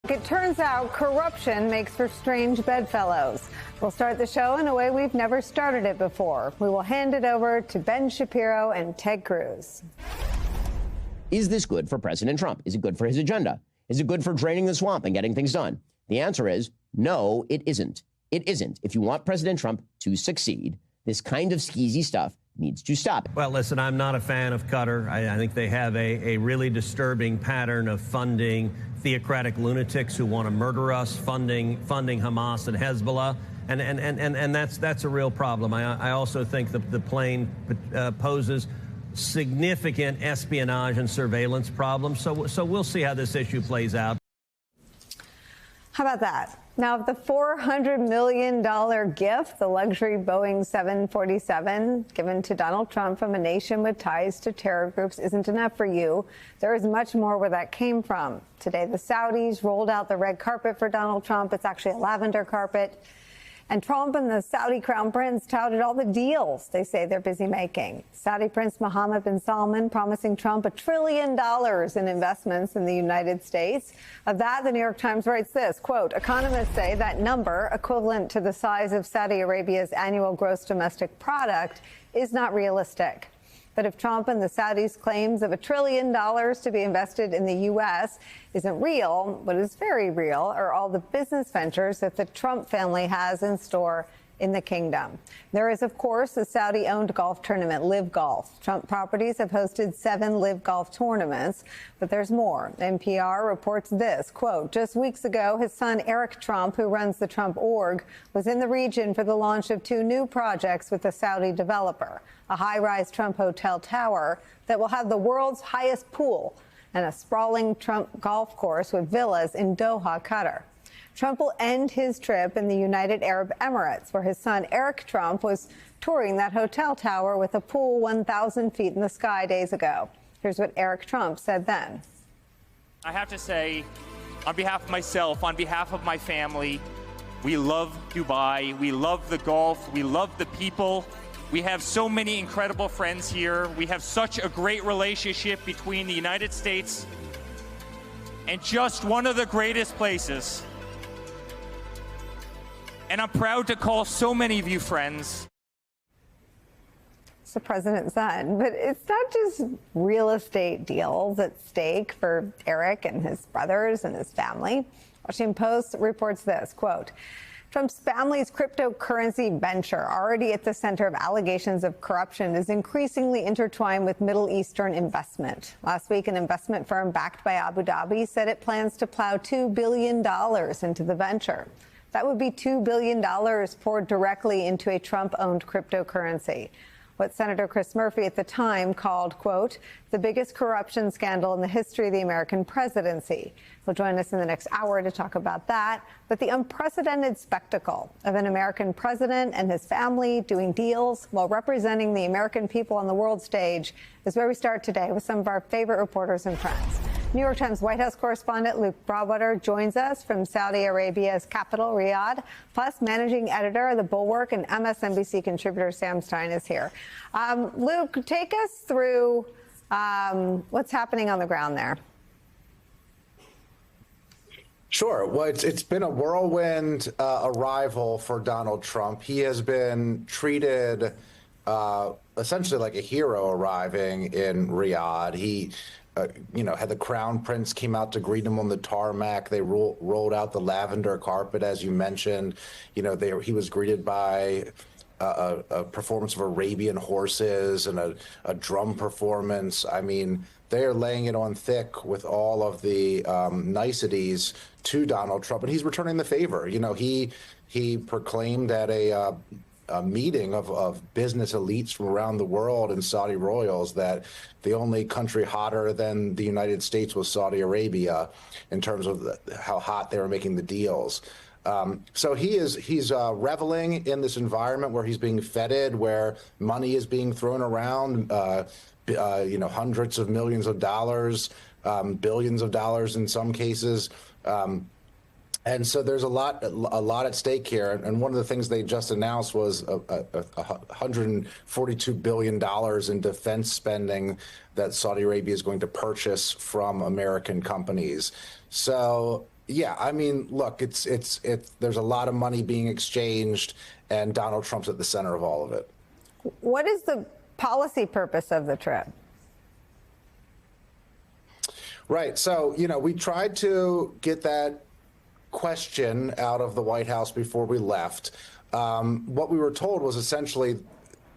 It turns out corruption makes for strange bedfellows. We'll start the show in a way we've never started it before. We will hand it over to Ben Shapiro and Ted Cruz. Is this good for President Trump? Is it good for his agenda? Is it good for draining the swamp and getting things done? The answer is no, it isn't. It isn't. If you want President Trump to succeed, this kind of skeezy stuff needs to stop. Well, listen, I'm not a fan of Qatar. I think they have a really disturbing pattern of funding theocratic lunatics who want to murder us, funding Hamas and Hezbollah. And that's a real problem. I also think the plane poses significant espionage and surveillance problems. So we'll see how this issue plays out. How about that? Now, if the $400 million gift, the luxury Boeing 747 given to Donald Trump from a nation with ties to terror groups isn't enough for you, there is much more where that came from. Today, the Saudis rolled out the red carpet for Donald Trump. It's actually a lavender carpet. And Trump and the Saudi crown prince touted all the deals they say they're busy making. Saudi Prince Mohammed bin Salman promising Trump $1 trillion in investments in the United States. Of that, the New York Times writes this, quote, economists say that number, equivalent to the size of Saudi Arabia's annual gross domestic product, is not realistic. But if Trump and the Saudis' claims of $1 trillion to be invested in the U.S. isn't real, what is very real are all the business ventures that the Trump family has in store in the kingdom. There is, of course, the Saudi-owned golf tournament, Live Golf. Trump properties have hosted 7 Live Golf tournaments, but there's more. NPR reports this, quote, just weeks ago, his son Eric Trump, who runs the Trump Org, was in the region for the launch of 2 new projects with a Saudi developer, a high-rise Trump hotel tower that will have the world's highest pool and a sprawling Trump golf course with villas in Doha, Qatar. Trump will end his trip in the United Arab Emirates, where his son Eric Trump was touring that hotel tower with a pool 1,000 feet in the sky days ago. Here's what Eric Trump said then. I have to say, on behalf of myself, on behalf of my family, we love Dubai, we love the golf, we love the people. We have so many incredible friends here. We have such a great relationship between the United States and just one of the greatest places. And I'm proud to call so many of you friends. It's the president's son, but it's not just real estate deals at stake for Eric and his brothers and his family. Washington Post reports this, quote, Trump's family's cryptocurrency venture, already at the center of allegations of corruption, is increasingly intertwined with Middle Eastern investment. Last week, an investment firm backed by Abu Dhabi said it plans to plow $2 billion into the venture. That would be $2 billion poured directly into a Trump-owned cryptocurrency. What Senator Chris Murphy at the time called, quote, the biggest corruption scandal in the history of the American presidency. He'll join us in the next hour to talk about that. But the unprecedented spectacle of an American president and his family doing deals while representing the American people on the world stage is where we start today with some of our favorite reporters and friends. New York Times White House correspondent Luke Broadwater joins us from Saudi Arabia's capital, Riyadh. Plus, managing editor of The Bulwark and MSNBC contributor Sam Stein is here. Luke, take us through what's happening on the ground there. Sure. Well, it's been a whirlwind arrival for Donald Trump. He has been treated essentially like a hero arriving in Riyadh. He had the crown prince came out to greet him on the tarmac. They rolled out the lavender carpet, as you mentioned. He was greeted by a performance of Arabian horses and a drum performance. I mean, they are laying it on thick with all of the niceties to Donald Trump, and he's returning the favor. He proclaimed at a meeting of business elites from around the world and Saudi royals that the only country hotter than the United States was Saudi Arabia in terms of how hot they were making the deals. So he's reveling in this environment where he's being feted, where money is being thrown around, hundreds of millions of dollars, billions of dollars in some cases. And so there's a lot at stake here. And one of the things they just announced was $142 billion in defense spending that Saudi Arabia is going to purchase from American companies. So Yeah, I mean, look, it's there's a lot of money being exchanged, and Donald Trump's at the center of all of it. What is the policy purpose of the trip? Right. So, we tried to get that question out of the White House before we left. What we were told was essentially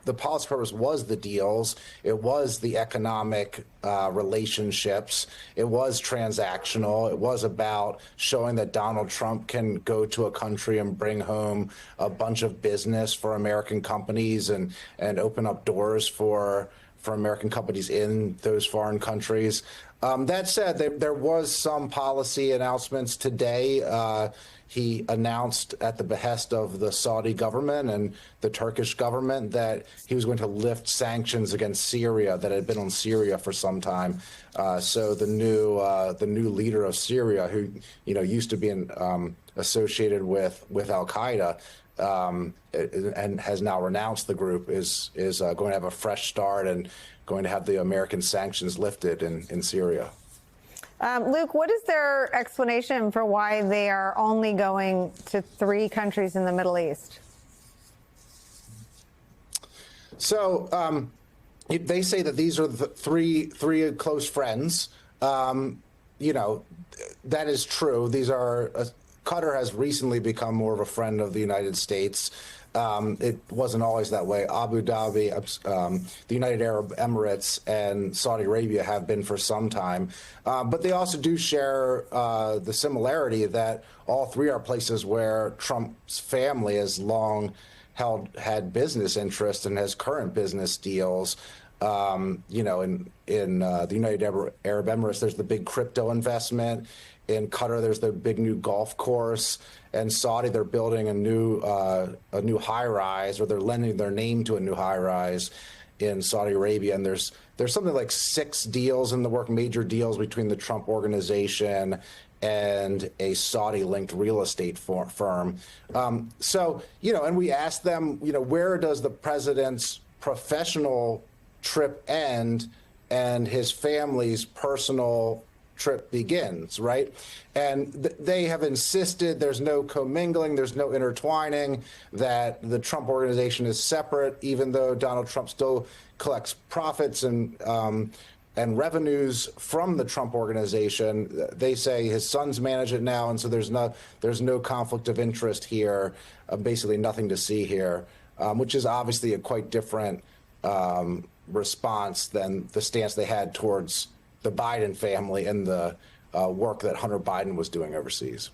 the policy purpose was the deals. It was the economic relationships. It was transactional. It was about showing that Donald Trump can go to a country and bring home a bunch of business for American companies and open up doors for American companies in those foreign countries. That said, there was some policy announcements today. He announced at the behest of the Saudi government and the Turkish government that he was going to lift sanctions against Syria that had been on Syria for some time. So the new leader of Syria, who used to be associated with Al Qaeda, and has now renounced the group, is going to have a fresh start and going to have the American sanctions lifted in Syria. Luke, what is their explanation for why they are only going to 3 countries in the Middle East? So they say that these are the three close friends. That is true. These are Qatar has recently become more of a friend of the United States. It wasn't always that way. Abu Dhabi, the United Arab Emirates, and Saudi Arabia have been for some time. But they also do share the similarity that all 3 are places where Trump's family has long had business interests and has current business deals. In the United Arab Emirates, there's the big crypto investment. In Qatar, there's the big new golf course. And Saudi, they're building a new high-rise, or they're lending their name to a new high-rise in Saudi Arabia. And there's something like 6 deals in the work, major deals between the Trump organization and a Saudi-linked real estate firm. And we asked them, where does the president's professional trip end and his family's personal trip begins, right? And they have insisted there's no commingling, there's no intertwining, that the Trump organization is separate, even though Donald Trump still collects profits and revenues from the Trump organization. They say his sons manage it now, and so there's no conflict of interest here, basically nothing to see here, which is obviously a quite different response than the stance they had towards the Biden family and the work that Hunter Biden was doing overseas.